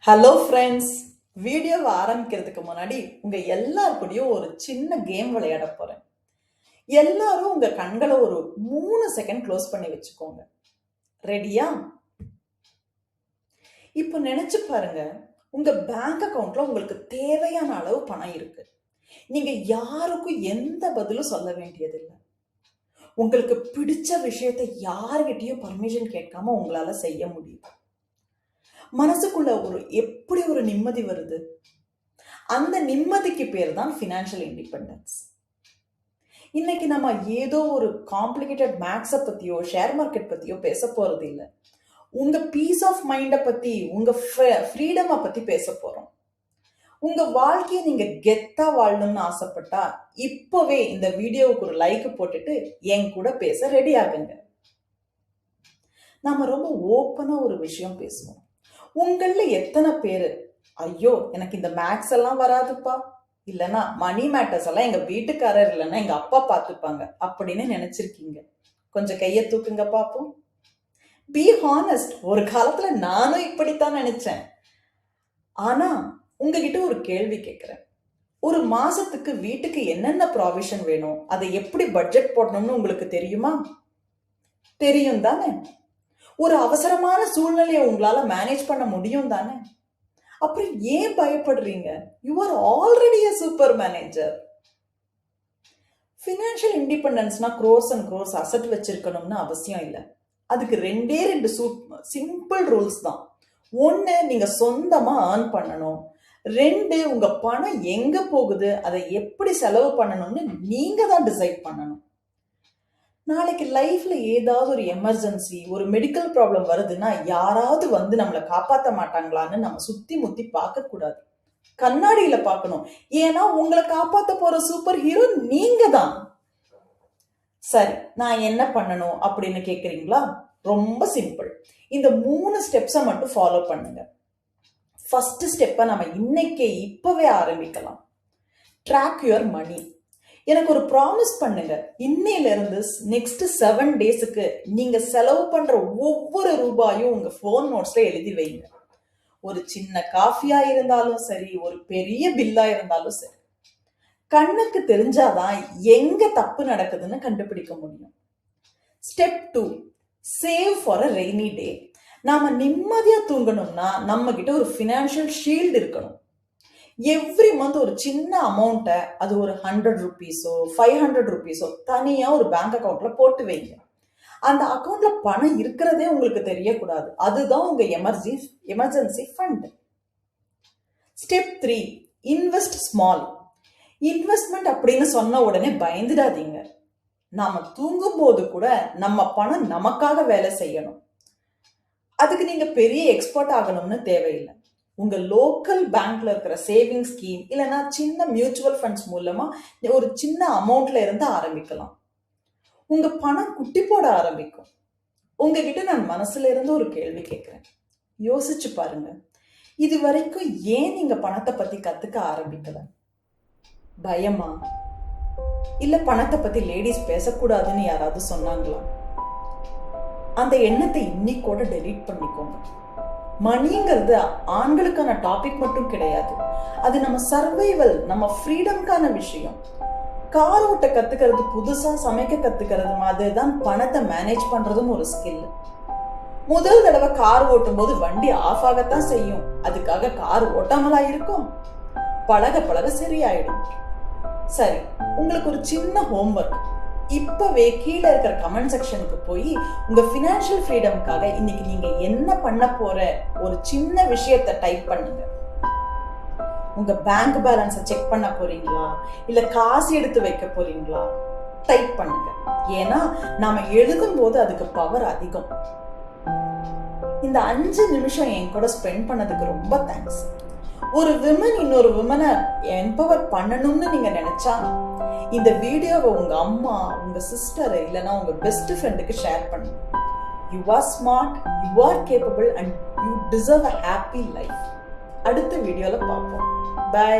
Hello friends, வீடியோவை ஆரம்பிக்கிறதுக்கு முன்னாடி உங்க எல்லாருக்கூடயும் ஒரு சின்ன கேம் விளையாட போறேன். எல்லாரும் உங்க கண்களை ஒரு 3 செகண்ட் க்ளோஸ் பண்ணி வச்சுக்கோங்க. ரெடியா? இப்போ நினைச்சு பாருங்க, உங்க பேங்க் அக்கவுண்ட்ல உங்களுக்கு தேவையான அளவு பணம் இருக்கு. நீங்க யாருக்கும் எந்த பதிலும் சொல்ல வேண்டியதில்லை. உங்களுக்கு பிடிச்ச விஷயத்தை யாருகிட்டயும் பர்மிஷன் கேட்காம உங்களால செய்ய முடியும். மனசுக்குள்ள எப்படி ஒரு நிம்மதி வருது. அந்த நிம்மதிக்கு பேர் தான் ஃபினான்ஷியல் இண்டிபெண்டன்ஸ். இன்னைக்கு நம்ம ஏதோ ஒரு காம்ப்ளிகேட்டட் மேக்ஸை பத்தியோ ஷேர் மார்க்கெட் பத்தியோ பேச போறது இல்லை. உங்க பீஸ் ஆஃப் மைண்டை பத்தி, உங்க ஃப்ரீடமை பத்தி பேச போறோம். உங்க வாழ்க்கையை நீங்க கெத்தா வாழணும்னு ஆசைப்பட்டா இப்பவே இந்த வீடியோவுக்கு ஒரு லைக் போட்டுட்டு என் கூட பேச ரெடி ஆகுங்க. நாம ரொம்ப ஓப்பனா ஒரு விஷயம் பேசுவோம். உங்கள எத்தனை பேரு ஐயோ எனக்கு இந்த மேக்ஸ் எல்லாம் வராதுப்பா, இல்லைன்னா மணி மேட்டர்ஸ் எல்லாம் எங்க வீட்டுக்காரர் இல்லைன்னா எங்க அப்பா பார்த்துப்பாங்க அப்படின்னு நினைச்சிருக்கீங்க? கொஞ்சம் கையை தூக்குங்க பாப்போம். பி ஹானஸ்ட், ஒரு காலத்துல நானும் இப்படித்தான் நினைச்சேன். ஆனா உங்ககிட்ட ஒரு கேள்வி கேட்கிறேன். ஒரு மாசத்துக்கு வீட்டுக்கு என்னென்ன ப்ராவிஷன் வேணும், அதை எப்படி பட்ஜெட் போடணும்னு உங்களுக்கு தெரியுமா? தெரியும் தானே? ஒரு அவசரமான சூழ்நிலையை உங்களால மேனேஜ் பண்ண முடியும் தானே? அப்புறம் ஏன் பயப்படுறீங்க? You are already a super manager. Financial இண்டிபெண்டன்ஸ்னா க்ரோஸ் அண்ட் க்ரோஸ் அசெட் வச்சிருக்கணும்னு அவசியம் இல்லை. அதுக்கு ரெண்டே சிம்பிள் ரூல்ஸ் தான். ஒன்னு, நீங்க சொந்தமா ஏர்ன் பண்ணணும். 2, உங்க பணம் எங்க போகுது, அதை எப்படி செலவு பண்ணணும்னு நீங்க தான் டிசைட் பண்ணணும். நாளைக்கு லைஃப்ல ஏதாவது ஒரு எமர்ஜென்சி, ஒரு மெடிக்கல் ப்ராப்ளம் வருதுன்னா யாராவது வந்து நம்மளை காப்பாற்ற மாட்டாங்களான்னு நம்ம சுத்தி முத்தி பார்க்க கூடாது. கண்ணாடியில பார்க்கணும். ஏன்னா உங்களை காப்பாற்ற போற சூப்பர் ஹீரோ நீங்க தான். சரி, நான் என்ன பண்ணணும் அப்படின்னு கேக்குறீங்களா? ரொம்ப சிம்பிள். இந்த 3 ஸ்டெப்ஸை மட்டும் ஃபாலோ பண்ணுங்க. ஃபர்ஸ்ட் ஸ்டெப்பை நம்ம இப்பவே ஆரம்பிக்கலாம். Track your money. எனக்கு ஒரு ப்ராமிஸ் பண்ணுங்க. இன்னையில இருந்து நெக்ஸ்ட் 7 டேஸுக்கு நீங்க செலவு பண்ற ஒவ்வொரு ரூபாயும் உங்க போன் நோட்ஸ்ல எழுதி வைங்க. ஒரு சின்ன காஃபியா இருந்தாலும் சரி, ஒரு பெரிய பில்லா இருந்தாலும் சரி. கண்ணுக்கு தெரிஞ்சாதான் எங்க தப்பு நடக்குதுன்னு கண்டுபிடிக்க முடியும். Step 2, save for a rainy day. நாம நிம்மதியா தூங்கணும்னா நம்ம கிட்ட ஒரு ஃபினான்ஷியல் ஷீல்டு இருக்கணும். எவ்ரி மந்த் ஒரு சின்ன அமௌண்ட்டை, அது ஒரு 100 ருபீஸோ 500 ருபீஸோ தனியா ஒரு பேங்க் அக்கௌண்ட்ல போட்டு வைங்க. அந்த அக்கௌண்ட்ல பணம் இருக்கிறதே உங்களுக்கு தெரியக்கூடாது. அதுதான் உங்க emergency fund. Step 3, invest small. Investment அப்படின்னு சொன்ன உடனே பயந்துடாதீங்க. நாம தூங்கும் போது கூட நம்ம பணம் நமக்காக வேலை செய்யணும். அதுக்கு நீங்க பெரிய எக்ஸ்பர்ட் ஆகணும்னு தேவையில்லை. உங்க லோக்கல் பேங்க்ல இருக்கிற சேவிங் ஸ்கீம் இல்லைன்னா சின்ன மியூச்சுவல் ஃபண்ட்ஸ் மூலமா ஒரு சின்ன அமௌண்ட்ல இருந்து ஆரம்பிக்கலாம். உங்க பணம் குட்டி போட ஆரம்பிக்கும். உங்ககிட்ட நான் மனசுல இருந்து ஒரு கேள்வி கேட்கிறேன். யோசிச்சு பாருங்க. இது வரைக்கும் ஏன் நீங்க பணத்தை பத்தி கத்துக்க ஆரம்பிக்கல? பயமா? இல்ல பணத்தை பத்தி லேடிஸ் பேசக்கூடாதுன்னு யாராவது சொன்னாங்களா? அந்த எண்ணத்தை இன்னைக்கோட டெலீட் பண்ணிக்கோங்க. மணிங்கிறது ஆண்களுக்கான டாபிக் மட்டும் கிடையாது. அது நம்ம சர்வைவல், நம்ம ஃப்ரீடம்கான விஷயம். கார் ஓட்ட கத்துக்கிறது, புதுசா சமைக்க கத்துக்கிறது மாதிரி தான் பணத்தை மேனேஜ் பண்றதும் ஒரு ஸ்கில். முதல் தடவை கார் ஓட்டும் போது வண்டி ஆஃப் ஆகத்தான் செய்யும். அதுக்காக கார் ஓட்டாமலா இருக்கும்? பழக பழக சரியாயிடும். சரி, உங்களுக்கு ஒரு சின்ன ஹோம்ஒர்க். இப்பவே கீழே இருக்கிற கமெண்ட் செக்ஷனுக்கு போய் உங்க ஃபினான்ஷியல் ஃப்ரீடம்காக இன்னைக்கு நீங்க என்ன பண்ண போற ஒரு சின்ன விஷயத்தை டைப் பண்ணுங்க. உங்க பேங்க் பேலன்ஸை செக் பண்ண போறீங்களா, இல்ல காசு எடுத்து வைக்க போறீங்களா? டைப் பண்ணுங்க. ஏன்னா நாம எழுதும் போது அதுக்கு பவர் அதிகம். இந்த 5 நிமிஷம் என் கூட ஸ்பெண்ட் பண்ணதுக்கு ரொம்ப தேங்க்ஸ். ஒரு விமன் இன்னொரு விமனை எம்பவர் பண்ணணும்னு நீங்க நினைச்சா இந்த வீடியோவை உங்க அம்மா, உங்க சிஸ்டர் இல்லைன்னா உங்க பெஸ்ட் ஃப்ரெண்டுக்கு ஷேர் பண்ணுங்க. You are smart, you are capable and you deserve a happy life. அடுத்த வீடியோல பார்ப்போம். பை.